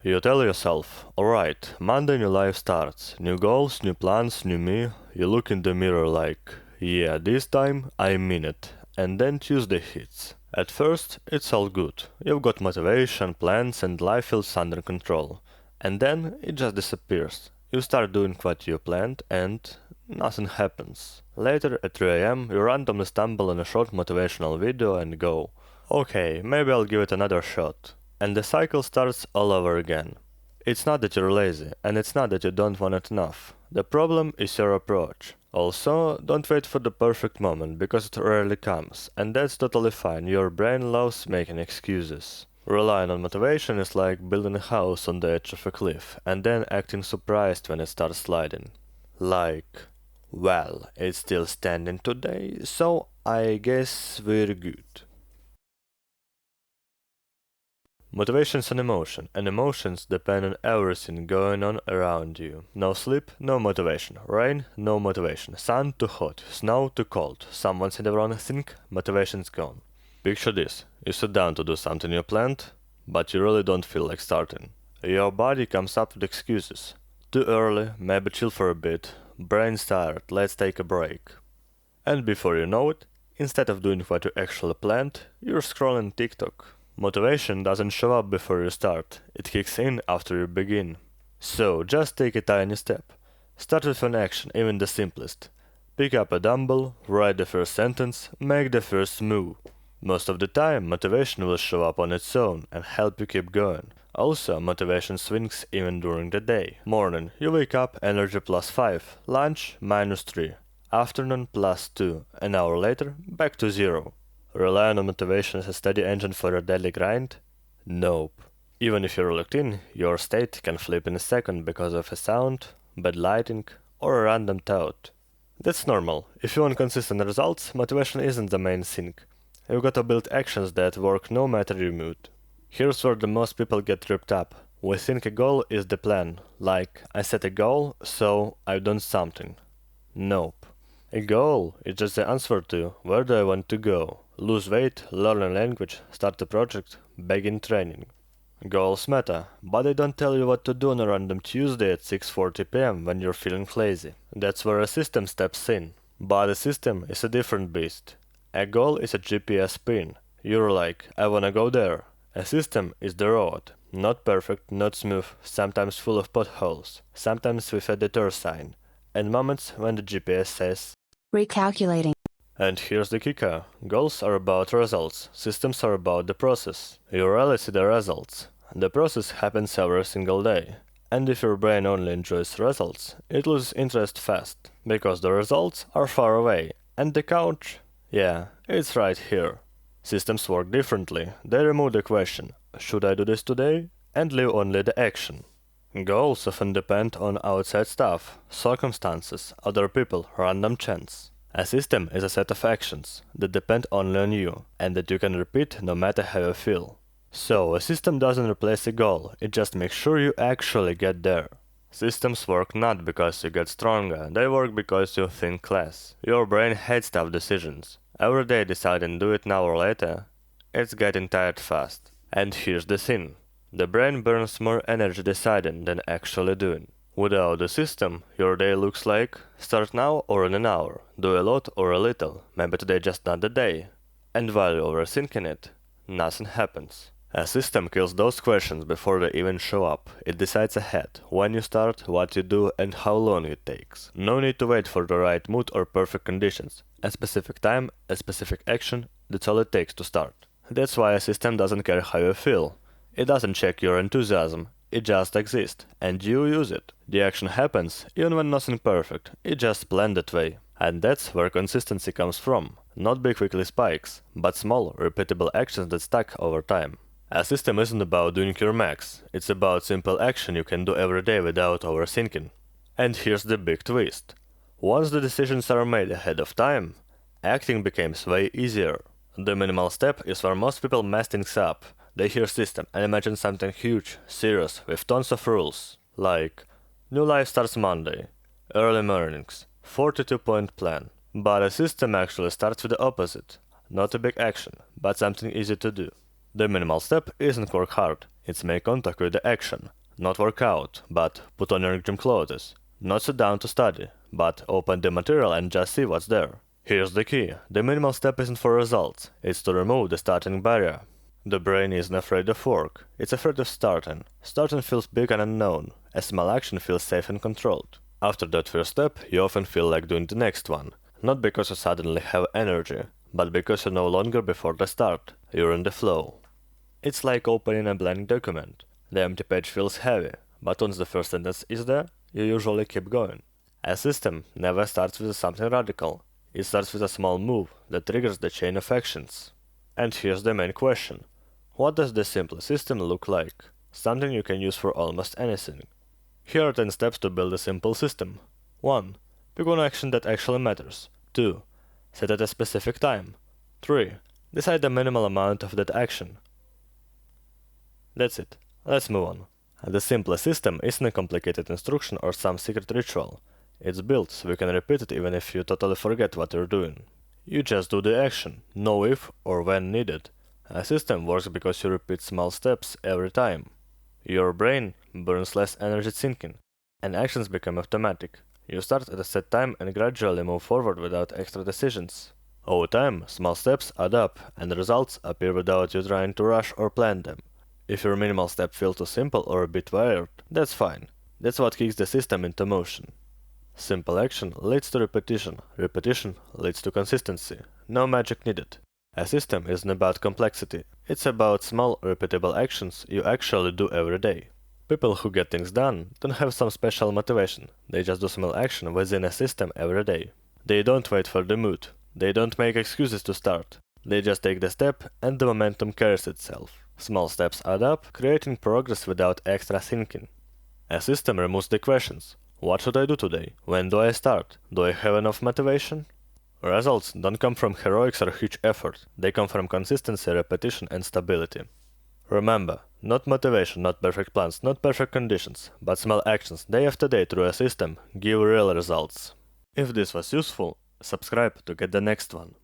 You tell yourself, alright, Monday new life starts, new goals, new plans, new me. You look in the mirror like, yeah, this time I mean it. And then Tuesday hits. At first, it's all good. You've got motivation, plans, and life feels under control. And then it just disappears. You start doing what you planned, and nothing happens. Later, at 3 am, you randomly stumble on a short motivational video and go, okay, maybe I'll give it another shot. And the cycle starts all over again. It's not that you're lazy, and it's not that you don't want it enough. The problem is your approach. Also, don't wait for the perfect moment, because it rarely comes, and that's totally fine. Your brain loves making excuses. Relying on motivation is like building a house on the edge of a cliff, and then acting surprised when it starts sliding. Like, well, it's still standing today, so I guess we're good. Motivation's an emotion, and emotions depend on everything going on around you. No sleep, no motivation. Rain, no motivation. Sun, too hot. Snow, too cold. Someone said the wrong thing, motivation's gone. Picture this. You sit down to do something you planned, but you really don't feel like starting. Your body comes up with excuses. Too early, maybe chill for a bit. Brain's tired, let's take a break. And before you know it, instead of doing what you actually planned, you're scrolling TikTok. Motivation doesn't show up before you start, it kicks in after you begin. So just take a tiny step. Start with an action, even the simplest. Pick up a dumbbell, write the first sentence, make the first move. Most of the time, motivation will show up on its own and help you keep going. Also, motivation swings even during the day. Morning, you wake up, energy +5, lunch -3, afternoon +2, an hour later, back to 0. Relying on motivation as a steady engine for your daily grind? Nope. Even if you're locked in, your state can flip in a second because of a sound, bad lighting, or a random thought. That's normal. If you want consistent results, motivation isn't the main thing. You've got to build actions that work no matter your mood. Here's where the most people get tripped up. We think a goal is the plan, like I set a goal, so I've done something. Nope. A goal is just the answer to where do I want to go. Lose weight, learn a language, start a project, begin training. Goals matter, but they don't tell you what to do on a random Tuesday at 6:40 p.m. when you're feeling lazy. That's where a system steps in. But a system is a different beast. A goal is a GPS pin. You're like, I wanna go there. A system is the road. Not perfect, not smooth, sometimes full of potholes, sometimes with a detour sign, and moments when the GPS says, recalculating. And here's the kicker. Goals are about results, systems are about the process. You rarely see the results. The process happens every single day. And if your brain only enjoys results, it loses interest fast, because the results are far away, and the couch, yeah, it's right here. Systems work differently. They remove the question, should I do this today? And leave only the action. Goals often depend on outside stuff, circumstances, other people, random chance. A system is a set of actions that depend only on you, and that you can repeat no matter how you feel. So, a system doesn't replace a goal, it just makes sure you actually get there. Systems work not because you get stronger, they work because you think less. Your brain hates tough decisions. Every day deciding do it now or later, it's getting tired fast. And here's the thing. The brain burns more energy deciding than actually doing. Without the system, your day looks like start now or in an hour, do a lot or a little, maybe today just not the day. And while you're overthinking it, nothing happens. A system kills those questions before they even show up. It decides ahead, when you start, what you do, and how long it takes. No need to wait for the right mood or perfect conditions. A specific time, a specific action, that's all it takes to start. That's why a system doesn't care how you feel. It doesn't check your enthusiasm, it just exists, and you use it. The action happens, even when nothing perfect, it just planned that way. And that's where consistency comes from. Not big weekly spikes, but small, repeatable actions that stack over time. A system isn't about doing your max, it's about simple action you can do every day without overthinking. And here's the big twist. Once the decisions are made ahead of time, acting becomes way easier. The minimal step is where most people mess things up. They hear system and imagine something huge, serious, with tons of rules. Like, new life starts Monday, early mornings, 42-point plan. But a system actually starts with the opposite. Not a big action, but something easy to do. The minimal step isn't work hard, It's make contact with the action, not work out, but put on your gym clothes. Not sit down to study, but open the material and just see what's there. Here's the key. The minimal step isn't for results, it's to remove the starting barrier. The brain isn't afraid of work, it's afraid of starting. Starting feels big and unknown, a small action feels safe and controlled. After that first step, you often feel like doing the next one. Not because you suddenly have energy, but because you're no longer before the start, you're in the flow. It's like opening a blank document. The empty page feels heavy, but once the first sentence is there, you usually keep going. A system never starts with something radical. It starts with a small move that triggers the chain of actions. And here's the main question. What does the simple system look like? Something you can use for almost anything. Here are 10 steps to build a simple system. 1. Pick one action that actually matters. 2. Set at a specific time. 3. Decide the minimal amount of that action. That's it. Let's move on. The simple system isn't a complicated instruction or some secret ritual. It's built so you can repeat it even if you totally forget what you're doing. You just do the action, no if or when needed. A system works because you repeat small steps every time. Your brain burns less energy thinking, and actions become automatic. You start at a set time and gradually move forward without extra decisions. Over time, small steps add up, and the results appear without you trying to rush or plan them. If your minimal step feels too simple or a bit weird, that's fine. That's what kicks the system into motion. Simple action leads to repetition. Repetition leads to consistency. No magic needed. A system isn't about complexity. It's about small, repeatable actions you actually do every day. People who get things done don't have some special motivation. They just do small action within a system every day. They don't wait for the mood. They don't make excuses to start. They just take the step and the momentum carries itself. Small steps add up, creating progress without extra thinking. A system removes the questions. What should I do today? When do I start? Do I have enough motivation? Results don't come from heroics or huge effort. They come from consistency, repetition, and stability. Remember, not motivation, not perfect plans, not perfect conditions, but small actions day after day through a system give real results. If this was useful, subscribe to get the next one.